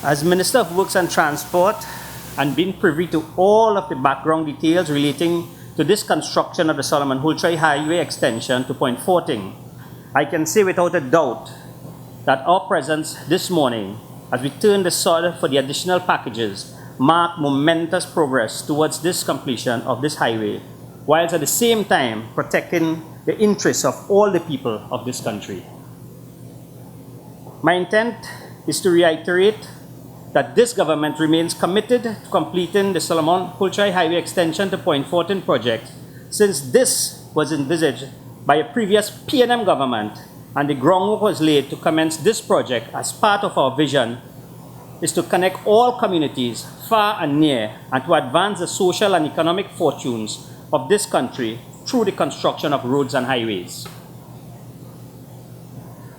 As Minister of Works and Transport, and being privy to all of the background details relating to this construction of the Solomon Hochoy Highway extension to Point Fortin, I can say without a doubt that our presence this morning, as we turn the soil for the additional packages, mark momentous progress towards this completion of this highway, whilst at the same time protecting the interests of all the people of this country. My intent is to reiterate that this government remains committed to completing the Solomon Hochoy Highway extension to Point Fortin project, since this was envisaged by a previous PNM government and the groundwork was laid to commence this project. As part of our vision is to connect all communities far and near and to advance the social and economic fortunes of this country through the construction of roads and highways.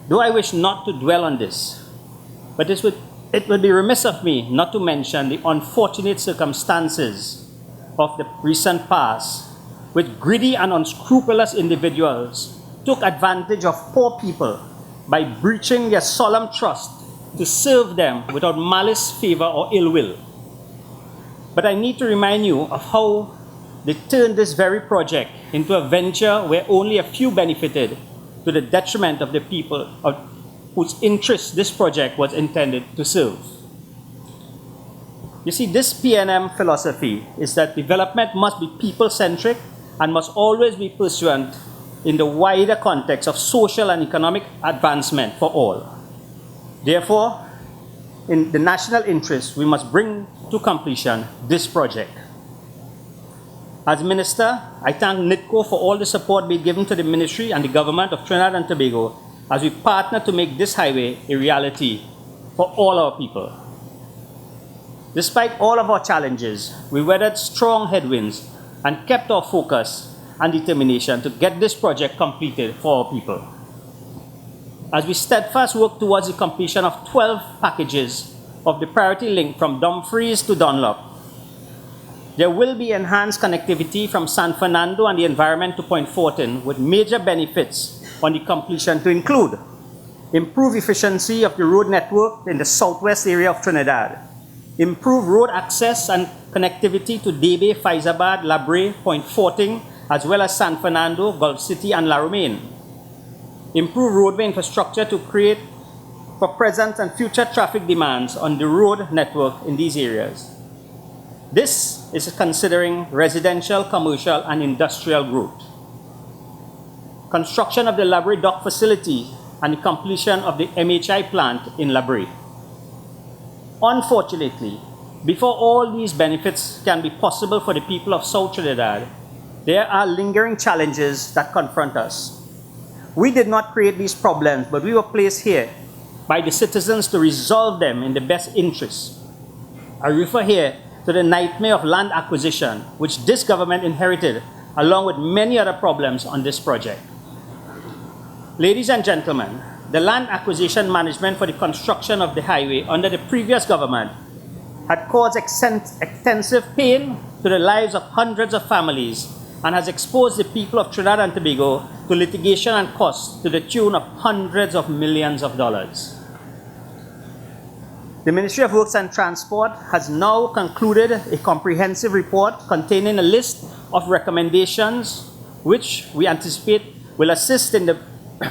Though I wish not to dwell on this, but it would be remiss of me not to mention the unfortunate circumstances of the recent past, which greedy and unscrupulous individuals took advantage of poor people by breaching their solemn trust to serve them without malice, favor, or ill will. But I need to remind you of how they turned this very project into a venture where only a few benefited to the detriment of the people of whose interests this project was intended to serve. You see, this PNM philosophy is that development must be people-centric and must always be pursuant in the wider context of social and economic advancement for all. Therefore, in the national interest, we must bring to completion this project. As Minister, I thank NITCO for all the support being given to the Ministry and the Government of Trinidad and Tobago as we partner to make this highway a reality for all our people. Despite all of our challenges, we weathered strong headwinds and kept our focus and determination to get this project completed for our people. As we steadfast work towards the completion of 12 packages of the priority link from Dumfries to Dunlop, there will be enhanced connectivity from San Fernando and the environment to Point Fortin, with major benefits on the completion to include improved efficiency of the road network in the southwest area of Trinidad, improved road access and connectivity to Debe, Faizabad, Labre, Point Fortin, as well as San Fernando, Gulf City, and La Romaine, improved roadway infrastructure to create for present and future traffic demands on the road network in these areas. This is considering residential, commercial, and industrial growth. Construction of the Labre dock facility and the completion of the MHI plant in Labre. Unfortunately, before all these benefits can be possible for the people of South Trinidad, there are lingering challenges that confront us. We did not create these problems, but we were placed here by the citizens to resolve them in the best interests. I refer here to the nightmare of land acquisition, which this government inherited, along with many other problems on this project. Ladies and gentlemen, the land acquisition management for the construction of the highway under the previous government had caused extensive pain to the lives of hundreds of families and has exposed the people of Trinidad and Tobago to litigation and costs to the tune of hundreds of millions of dollars. The Ministry of Works and Transport has now concluded a comprehensive report containing a list of recommendations which we anticipate will assist in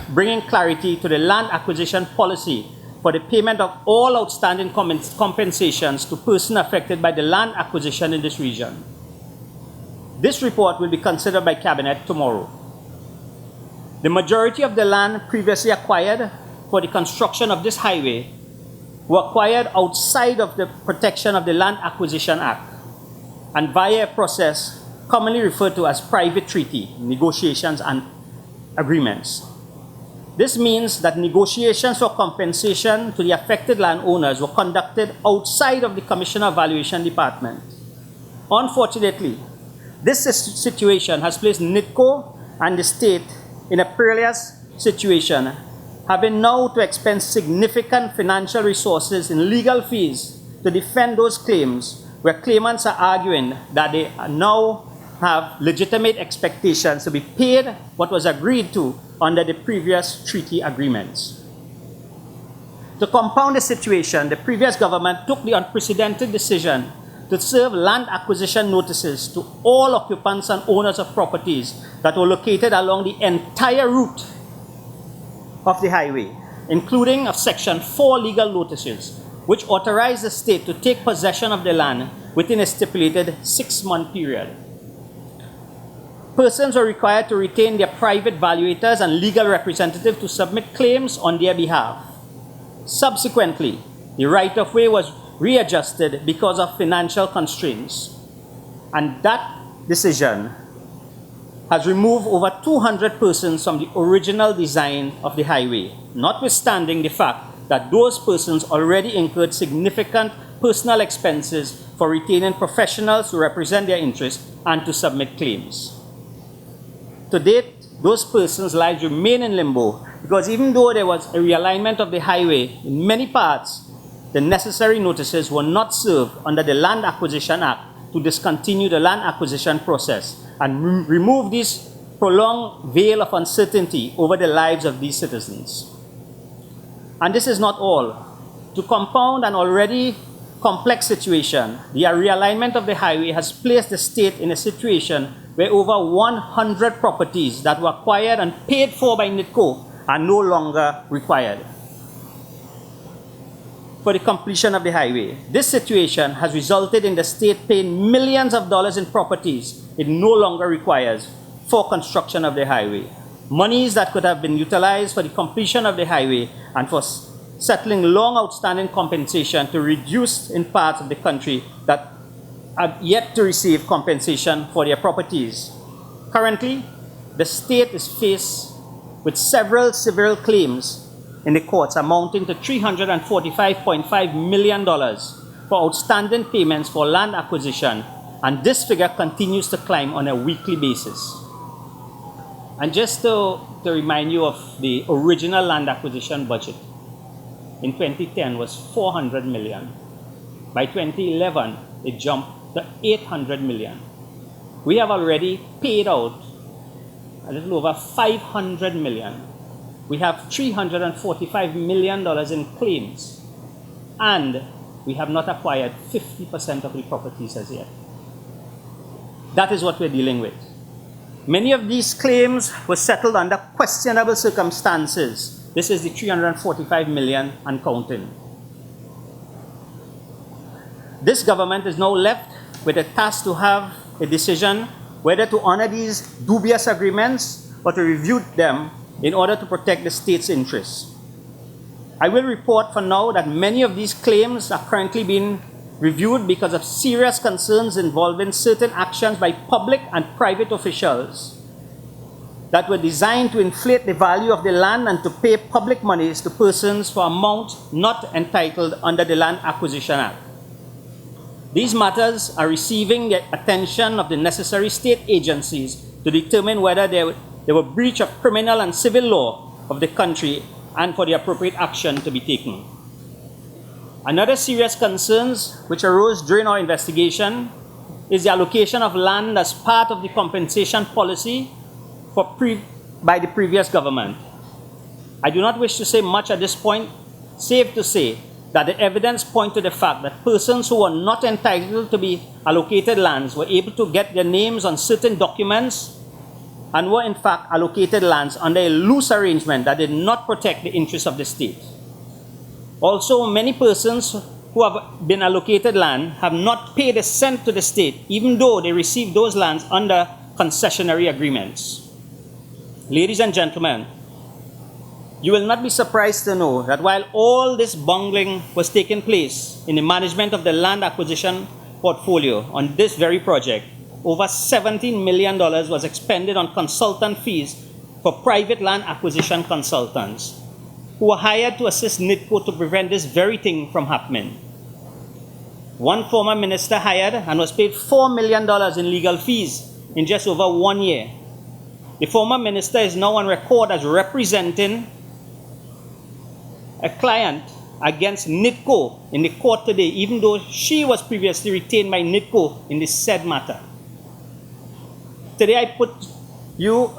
bringing clarity to the land acquisition policy for the payment of all outstanding compensations to persons affected by the land acquisition in this region. This report will be considered by Cabinet tomorrow. The majority of the land previously acquired for the construction of this highway were acquired outside of the protection of the Land Acquisition Act and via a process commonly referred to as private treaty, negotiations and agreements. This means that negotiations for compensation to the affected landowners were conducted outside of the Commissioner Valuation Department. Unfortunately, this situation has placed NITCO and the state in a perilous situation, having now to expend significant financial resources in legal fees to defend those claims, where claimants are arguing that they now have legitimate expectations to be paid what was agreed to under the previous treaty agreements. To compound the situation, the previous government took the unprecedented decision to serve land acquisition notices to all occupants and owners of properties that were located along the entire route of the highway, including of Section 4 legal notices, which authorized the state to take possession of the land within a stipulated 6-month period. Persons were required to retain their private valuators and legal representatives to submit claims on their behalf. Subsequently, the right-of-way was readjusted because of financial constraints, and that decision has removed over 200 persons from the original design of the highway, notwithstanding the fact that those persons already incurred significant personal expenses for retaining professionals to represent their interests and to submit claims. To date, those persons' lives remain in limbo because even though there was a realignment of the highway in many parts, the necessary notices were not served under the Land Acquisition Act to discontinue the land acquisition process and remove this prolonged veil of uncertainty over the lives of these citizens. And this is not all. To compound an already complex situation, the realignment of the highway has placed the state in a situation where over 100 properties that were acquired and paid for by NITCO are no longer required for the completion of the highway. This situation has resulted in the state paying millions of dollars in properties it no longer requires for construction of the highway. Monies that could have been utilized for the completion of the highway and for settling long outstanding compensation to reduce in parts of the country that have yet to receive compensation for their properties. Currently, the state is faced with several civil claims in the courts amounting to $345.5 million for outstanding payments for land acquisition, and this figure continues to climb on a weekly basis. And just to remind you of the original land acquisition budget, in 2010 was $400 million. By 2011, it jumped to $800 million. We have already paid out a little over $500 million. We have $345 million in claims, and we have not acquired 50% of the properties as yet. That is what we're dealing with. Many of these claims were settled under questionable circumstances. This is the $345 million and counting. This government is now left with a task to have a decision whether to honor these dubious agreements or to review them in order to protect the state's interests. I will report for now that many of these claims are currently being reviewed because of serious concerns involving certain actions by public and private officials that were designed to inflate the value of the land and to pay public monies to persons for amounts not entitled under the Land Acquisition Act. These matters are receiving the attention of the necessary state agencies to determine whether there were breach of criminal and civil law of the country and for the appropriate action to be taken. Another serious concerns which arose during our investigation is the allocation of land as part of the compensation policy by the previous government. I do not wish to say much at this point, save to say that the evidence points to the fact that persons who were not entitled to be allocated lands were able to get their names on certain documents and were in fact allocated lands under a loose arrangement that did not protect the interests of the state. Also, many persons who have been allocated land have not paid a cent to the state, even though they received those lands under concessionary agreements. Ladies and gentlemen, you will not be surprised to know that while all this bungling was taking place in the management of the land acquisition portfolio on this very project, over $17 million was expended on consultant fees for private land acquisition consultants who were hired to assist NITCO to prevent this very thing from happening. One former minister hired and was paid $4 million in legal fees in just over 1 year. The former minister is now on record as representing a client against NITCO in the court today, even though she was previously retained by NITCO in this said matter. Today I put you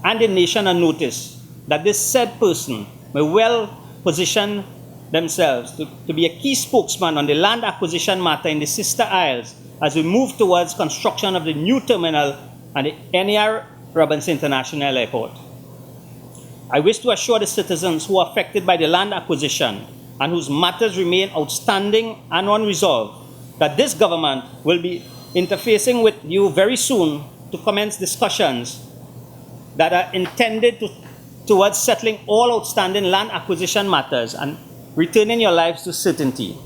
and the nation on notice that this said person, a well-positioned themselves to be a key spokesman on the land acquisition matter in the Sister Isles as we move towards construction of the new terminal and the NAR Robinson International Airport. I wish to assure the citizens who are affected by the land acquisition and whose matters remain outstanding and unresolved that this government will be interfacing with you very soon to commence discussions that are intended towards settling all outstanding land acquisition matters and returning your lives to certainty.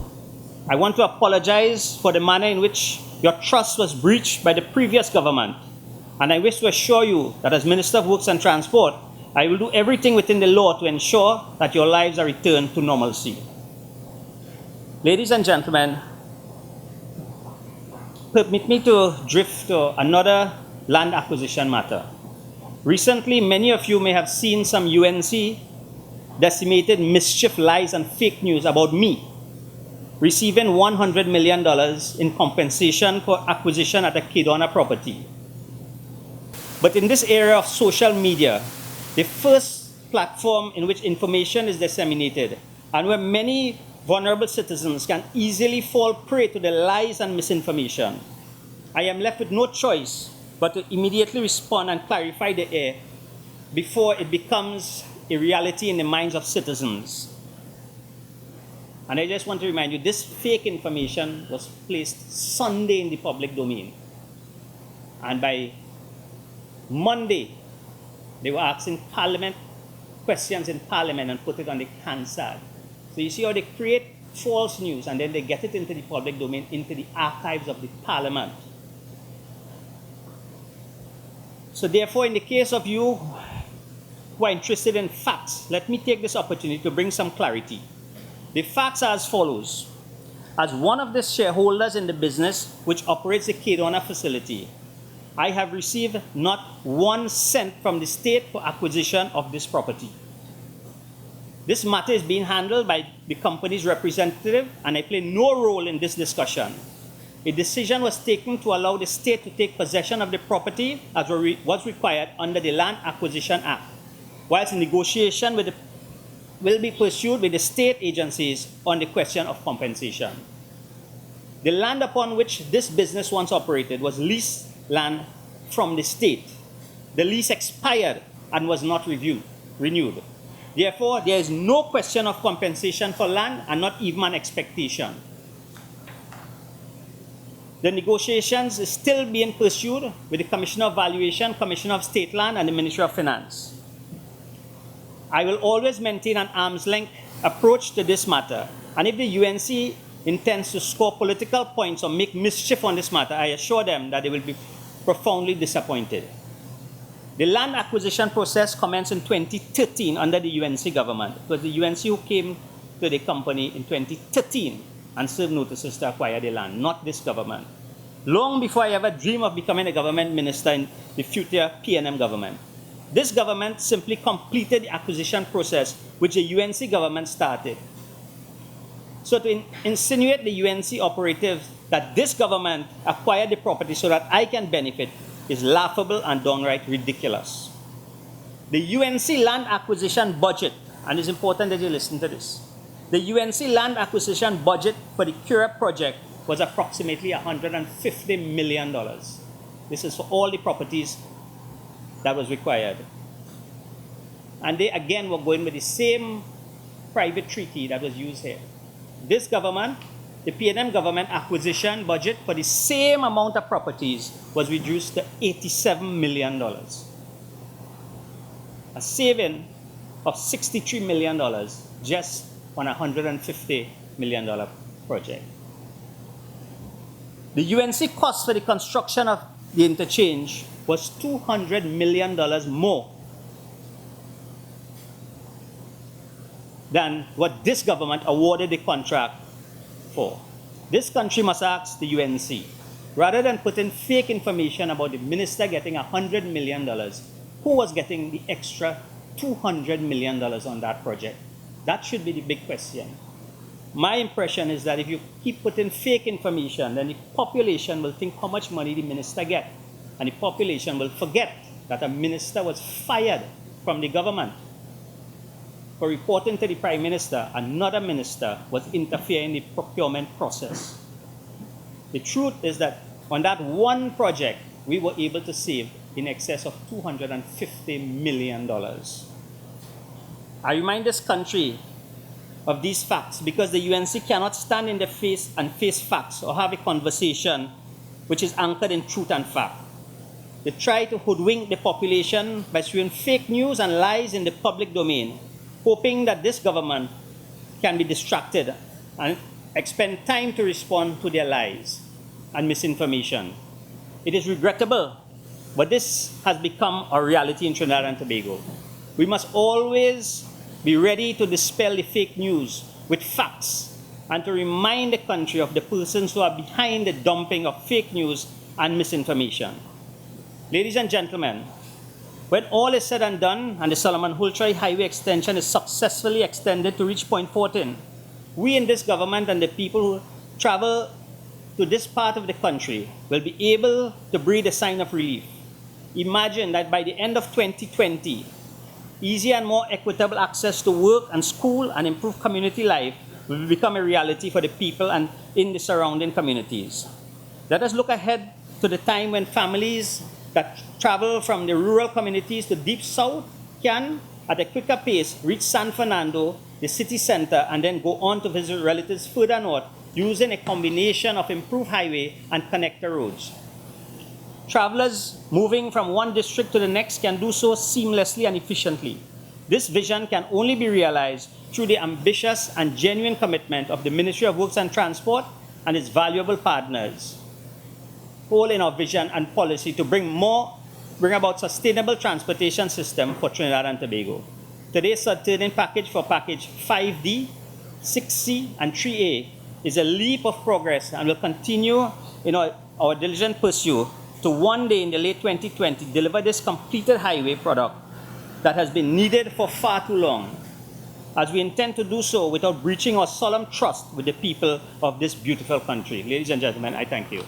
I want to apologize for the manner in which your trust was breached by the previous government, and I wish to assure you that as Minister of Works and Transport, I will do everything within the law to ensure that your lives are returned to normalcy. Ladies and gentlemen, permit me to drift to another land acquisition matter. Recently, many of you may have seen some UNC decimated mischief, lies, and fake news about me receiving $100 million in compensation for acquisition at a Kedona property. But in this era of social media, the first platform in which information is disseminated and where many vulnerable citizens can easily fall prey to the lies and misinformation, I am left with no choice but to immediately respond and clarify the air before it becomes a reality in the minds of citizens. And I just want to remind you, this fake information was placed Sunday in the public domain. And by Monday, they were asking Parliament questions in Parliament and put it on the Hansard. So you see how they create false news and then they get it into the public domain, into the archives of the Parliament. So therefore, in the case of you who are interested in facts, let me take this opportunity to bring some clarity. The facts are as follows. As one of the shareholders in the business which operates the Kedona facility, I have received not 1 cent from the state for acquisition of this property. This matter is being handled by the company's representative, and I play no role in this discussion. A decision was taken to allow the state to take possession of the property as was required under the Land Acquisition Act, whilst negotiation will be pursued with the state agencies on the question of compensation. The land upon which this business once operated was leased land from the state. The lease expired and was not renewed. Therefore, there is no question of compensation for land and not even an expectation. The negotiations is still being pursued with the Commissioner of Valuation, Commissioner of State Land, and the Ministry of Finance. I will always maintain an arm's length approach to this matter, and if the UNC intends to score political points or make mischief on this matter, I assure them that they will be profoundly disappointed. The land acquisition process commenced in 2013 under the UNC government. It was the UNC who came to the company in 2013 and served notices to acquire the land, not this government. Long before I ever dreamed of becoming a government minister in the future PNM government. This government simply completed the acquisition process which the UNC government started. So to insinuate the UNC operatives that this government acquired the property so that I can benefit is laughable and downright ridiculous. The UNC land acquisition budget, and it's important that you listen to this, the UNC land acquisition budget for the Cura project was approximately $150 million. This is for all the properties that was required. And they again were going with the same private treaty that was used here. This government, the PNM government acquisition budget for the same amount of properties was reduced to $87 million. A saving of $63 million just on a $150 million project. The UNC cost for the construction of the interchange was $200 million more than what this government awarded the contract for. This country must ask the UNC, rather than putting fake information about the minister getting $100 million, who was getting the extra $200 million on that project? That should be the big question. My impression is that if you keep putting fake information, then the population will think how much money the minister gets. And the population will forget that a minister was fired from the government for for reporting to the Prime Minister another minister was interfering in the procurement process. The truth is that on that one project, we were able to save in excess of $250 million. I remind this country of these facts because the UNC cannot stand in the face and face facts or have a conversation which is anchored in truth and fact. They try to hoodwink the population by spewing fake news and lies in the public domain, hoping that this government can be distracted and expend time to respond to their lies and misinformation. It is regrettable, but this has become a reality in Trinidad and Tobago. We must always be ready to dispel the fake news with facts and to remind the country of the persons who are behind the dumping of fake news and misinformation. Ladies and gentlemen, when all is said and done and the Solomon-Hochoy Highway extension is successfully extended to reach Point Fortin, we in this government and the people who travel to this part of the country will be able to breathe a sign of relief. Imagine that by the end of 2020, easy and more equitable access to work and school and improved community life will become a reality for the people and in the surrounding communities. Let us look ahead to the time when families that travel from the rural communities to deep south can, at a quicker pace, reach San Fernando, the city center, and then go on to visit relatives further north using a combination of improved highway and connector roads. Travelers moving from one district to the next can do so seamlessly and efficiently. This vision can only be realized through the ambitious and genuine commitment of the Ministry of Works and Transport and its valuable partners, all in our vision and policy to bring about sustainable transportation system for Trinidad and Tobago. Today's certain package for package 5D, 6C, and 3A is a leap of progress and will continue in our diligent pursuit to one day in the late 2020 deliver this completed highway product that has been needed for far too long, as we intend to do so without breaching our solemn trust with the people of this beautiful country. Ladies and gentlemen, I thank you.